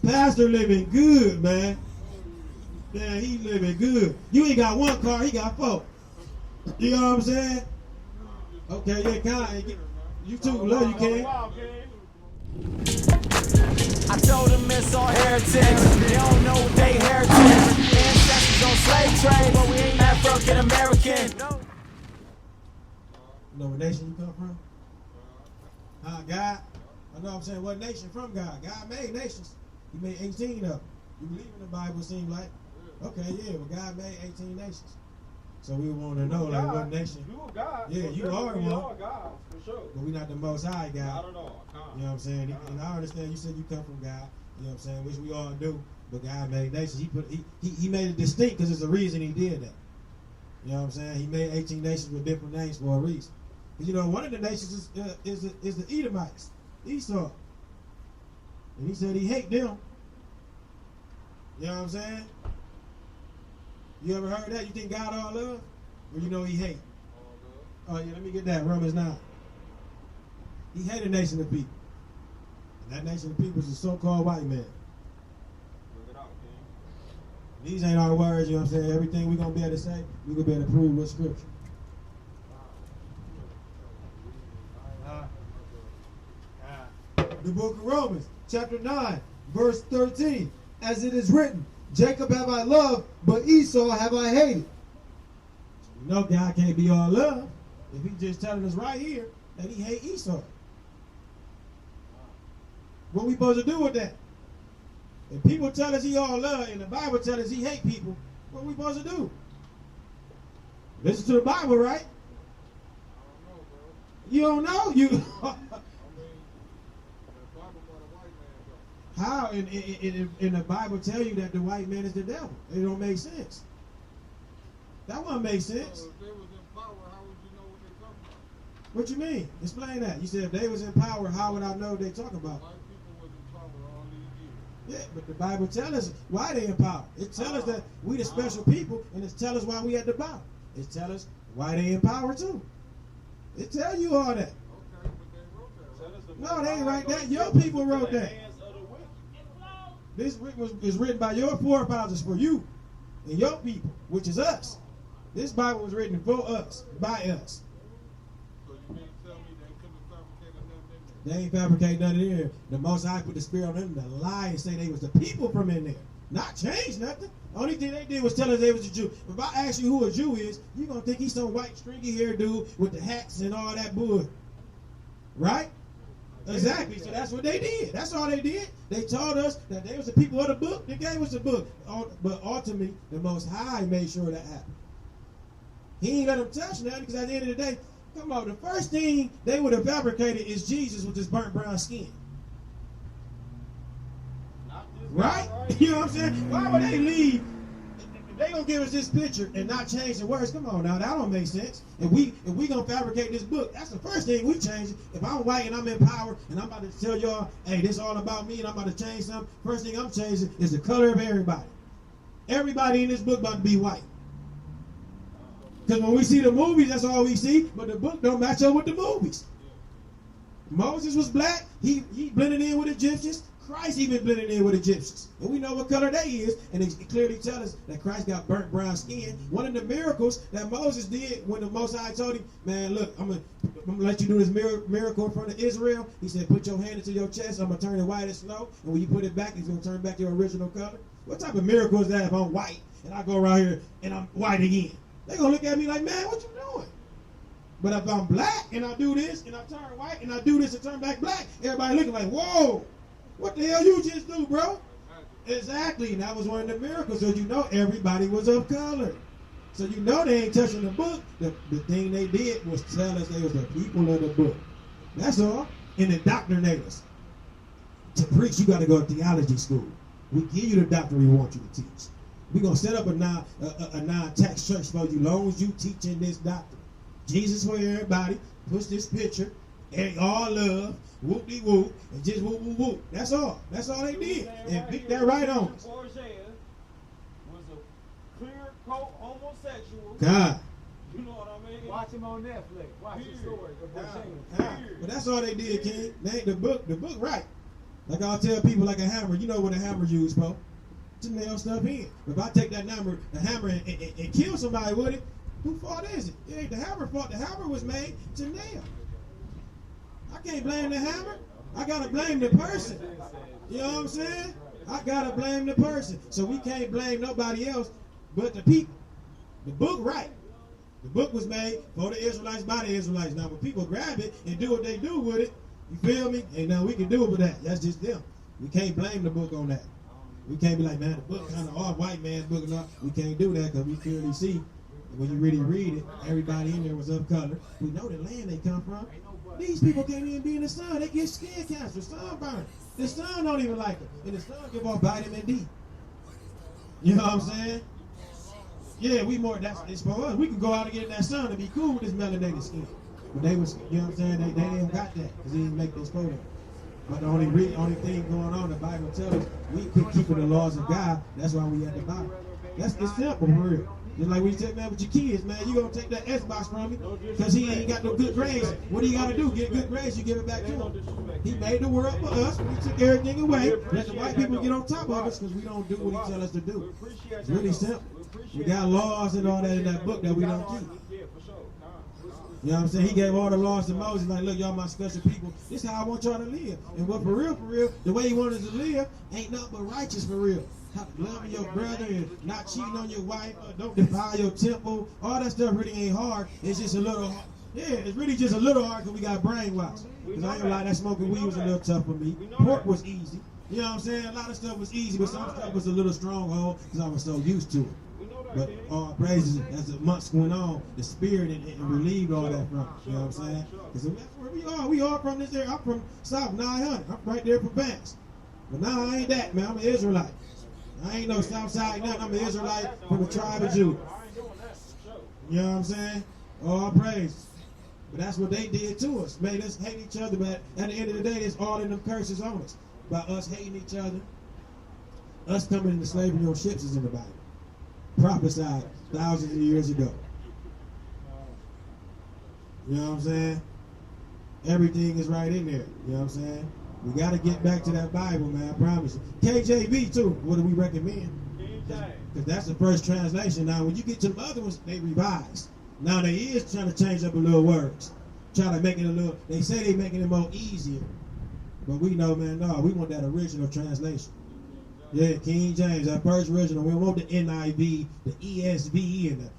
Pastor living good, man. Man, he living good. You ain't got one car, he got 4. You know what I'm saying? Okay, yeah, kind of. You too, love you, King. I told them it's all heretics. They don't know they heretics. Ancestors on slave trade, but we ain't African American. You know what nation you come from? God? I know what I'm saying. What nation from God? God made nations. He made 18 of them. You believe in the Bible, it seems like? Okay, yeah, well, God made 18 nations. So we want to know, like, what nation? You are God. Yeah, you are one. We are God, for sure. But we're not the most high God. I don't know. You know what I'm saying? And I understand you said you come from God. You know what I'm saying? Which we all do. But God made nations. He made it distinct because there's a reason he did that. You know what I'm saying? He made 18 nations with different names for a reason. Because, you know, one of the nations is the Edomites, Esau. And he said he hate them. You know what I'm saying? You ever heard that? You think God all love? Or you know he hate? Oh yeah, let me get that. Romans 9. He hated a nation of people. And that nation of people is a so-called white man. These ain't our words, you know what I'm saying? Everything we're going to be able to say, we're going to be able to prove with scripture. The book of Romans, chapter 9, verse 13. As it is written, Jacob have I loved, but Esau have I hated. You know God can't be all love if he's just telling us right here that he hate Esau. What we supposed to do with that? If people tell us he all love and the Bible tells us he hate people, what we supposed to do? Listen to the Bible, right? You don't know? You how in the Bible tell you that the white man is the devil? It don't make sense. That won't make sense. So if they was in power, how would you know what they're talking about? What you mean? Explain that. You said if they was in power, how would I know what they talking about? White people was in power all these years. Yeah, but the Bible tells us why they in power. It tells us that we the special people, and it tells us why we at the bottom. It tells us why they in power too. It tell you all that. Okay, but they wrote that. Right? No, they ain't write that. Your people wrote that. This is written by your forefathers for you and your people, which is us. This Bible was written for us, by us. So you mean to tell me they couldn't fabricate nothing in They ain't fabricate nothing in there. The Most High put the Spirit on them to lie and say they was the people from in there. Not change nothing. The only thing they did was tell us they was a Jew. If I ask you who a Jew is, you're going to think he's some white stringy hair dude with the hats and all that bull. Right? Exactly. So that's what they did. That's all they did. They told us that they was the people of the book. They gave us the book. But ultimately, the Most High made sure that happened. He ain't let them touch nothing because at the end of the day, come on, the first thing they would have fabricated is Jesus with his burnt brown skin. Right? You know what I'm saying? Why would they leave? If they gonna give us this picture and not change the words, come on now, that don't make sense. If we gonna fabricate this book, that's the first thing we change. If I'm white and I'm in power and I'm about to tell y'all, hey, this is all about me and I'm about to change something, first thing I'm changing is the color of everybody. Everybody in this book about to be white. Because when we see the movies, that's all we see, but the book don't match up with the movies. Moses was black, he blended in with Egyptians. Christ even blended in with Egyptians. And we know what color they is, and it clearly tells us that Christ got burnt brown skin. One of the miracles that Moses did when the Most High told him, man, look, I'm gonna let you do this miracle in front of Israel. He said, put your hand into your chest, I'm gonna turn it white as snow, and when you put it back, it's gonna turn back to your original color. What type of miracle is that if I'm white, and I go around here, and I'm white again? They're gonna look at me like, man, what you doing? But if I'm black, and I do this, and I turn white, and I do this and turn back black, everybody looking like, whoa, what the hell you just do, bro? Exactly, and that was one of the miracles. So you know everybody was of color. So you know they ain't touching the book. The thing they did was tell us they was the people of the book. That's all. And indoctrinate us. To preach, you got to go to theology school. We give you the doctrine we want you to teach. We're going to set up a non-tax church for you, long as you teaching this doctrine. Jesus for everybody. Push this picture. And all love, whoop-de-whoop, and just whoop-whoop-whoop. That's all. That's all they did. And beat that right on us. Was a clear-coat homosexual. God. You know what I mean? Watch him on Netflix. Watch the story. But that's all they did, King. The book right. Like I'll tell people like a hammer, you know what a hammer used for? To nail stuff in. If I take that hammer and kill somebody with it, whose fault is it? It ain't the hammer fault. The hammer was made to nail. I can't blame the hammer. I gotta blame the person. You know what I'm saying? I gotta blame the person. So we can't blame nobody else but the people. The book right. The book was made for the Israelites by the Israelites. Now when people grab it and do what they do with it, you feel me? And now we can do it with that. That's just them. We can't blame the book on that. We can't be like, man, the book kind of all white man's book and all. We can't do that because we clearly see when you really read it, everybody in there was of color. We know the land they come from. These people can't even be in the sun. They get skin cancer, sunburn. The sun don't even like them. And the sun give off vitamin D. You know what I'm saying? Yeah, we more, that's it's for us. We can go out and get in that sun and be cool with this melanated skin. But they was, you know what I'm saying? They didn't got that because they didn't make this photo. But the only thing going on, the Bible tells us, we keep keeping the laws of God. That's why we at the bottom. It's simple, for real. Just like when you take, man, with your kids, man, you gonna take that Xbox from me because he ain't got no good grades. What do you gotta do? Get good grades, you give it back to him. He made the world for us. We took everything away. Let the white people get on top of us because we don't do what he tell us to do. It's really simple. We got laws and all that in that book that we don't keep. You know what I'm saying? He gave all the laws to Moses, like, look, y'all my special people. This is how I want y'all to live. And what for real, the way he wanted us to live ain't nothing but righteous for real. Loving your brother and not cheating on your wife, don't defile your temple. All that stuff really ain't hard. It's just a little hard. Yeah, it's really just a little hard because we got brainwashed. Because I ain't gonna lie, that smoking weed was a little tough for me. Pork was easy. You know what I'm saying? A lot of stuff was easy, but some stuff was a little stronghold because I was so used to it. But all praises, as the months went on, the spirit and relieved all that from us. You know what I'm saying? Because that's where we are. We all from this area. I'm from South 900. I'm right there from Banks. But now I ain't that, man. I'm an Israelite. I ain't no Southside nothing. I'm an Israelite from the tribe of Judah. You know what I'm saying? All praise. But that's what they did to us. Made us hate each other. But at the end of the day, it's all in them curses on us. By us hating each other. Us coming into slavery on ships is in the Bible. Prophesied thousands of years ago. You know what I'm saying? Everything is right in there. You know what I'm saying? We got to get back to that Bible, man. I promise you. KJV too. What do we recommend? Because that's the first translation. Now, when you get to the other ones, they revised. Now they is trying to change up a little words, trying to make it a little. They say they making it more easier, but we know, man. No, we want that original translation. Yeah, King James, that first original. We don't want the NIV, the ESV, and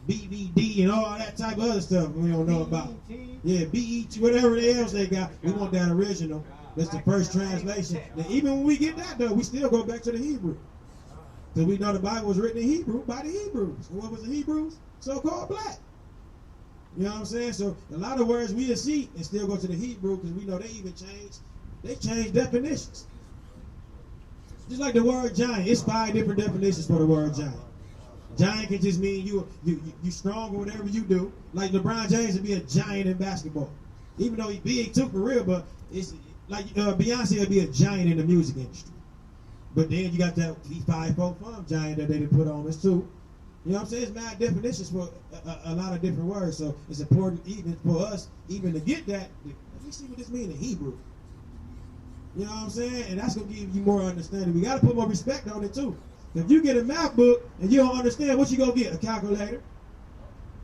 the BVD, and all that type of other stuff we don't know about. Yeah, BET, whatever else they got. We want that original. That's the first translation. And even when we get that, though, we still go back to the Hebrew. Because we know the Bible was written in Hebrew by the Hebrews. And what was the Hebrews? So-called black. You know what I'm saying? So a lot of words we see and still go to the Hebrew because we know they even changed. They changed definitions. Just like the word giant, it's 5 different definitions for the word giant. Giant can just mean you strong or whatever you do. Like LeBron James would be a giant in basketball, even though he big too for real. But it's like Beyonce would be a giant in the music industry. But then you got that E545 giant that they did put on us too. You know what I'm saying? It's mad definitions for a lot of different words. So it's important even for us even to get that. Let me see what this means in Hebrew. You know what I'm saying? And that's going to give you more understanding. We got to put more respect on it too. If you get a math book and you don't understand, what you going to get? A calculator?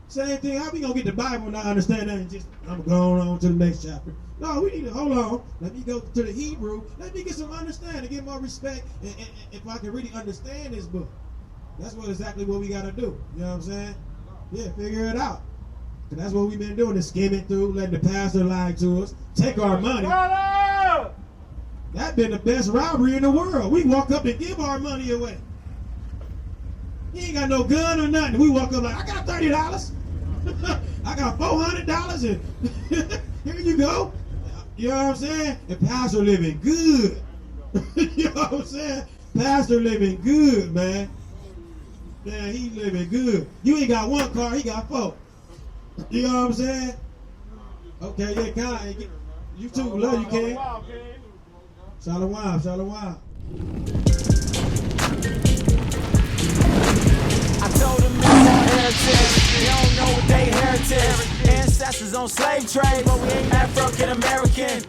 Same thing. How we going to get the Bible and not understand that and just, I'm going on to the next chapter? No, we need to, hold on. Let me go to the Hebrew. Let me get some understanding, get more respect. And if I can really understand this book, that's exactly what we got to do. You know what I'm saying? Yeah, figure it out. And that's what we've been doing, is skimming through, letting the pastor lie to us, take our money. That's been the best robbery in the world. We walk up and give our money away. You ain't got no gun or nothing. We walk up like, I got $30. I got $400 and here you go. You know what I'm saying? And pastor living good. You know what I'm saying? Pastor living good, man. Man, he living good. You ain't got 1 car, he got 4. You know what I'm saying? Okay, yeah, kind of. You too, love you, King. Shalom, shalom. I told them it's all heritage. They don't know what they heritage. Ancestors on slave trade, but we ain't African American.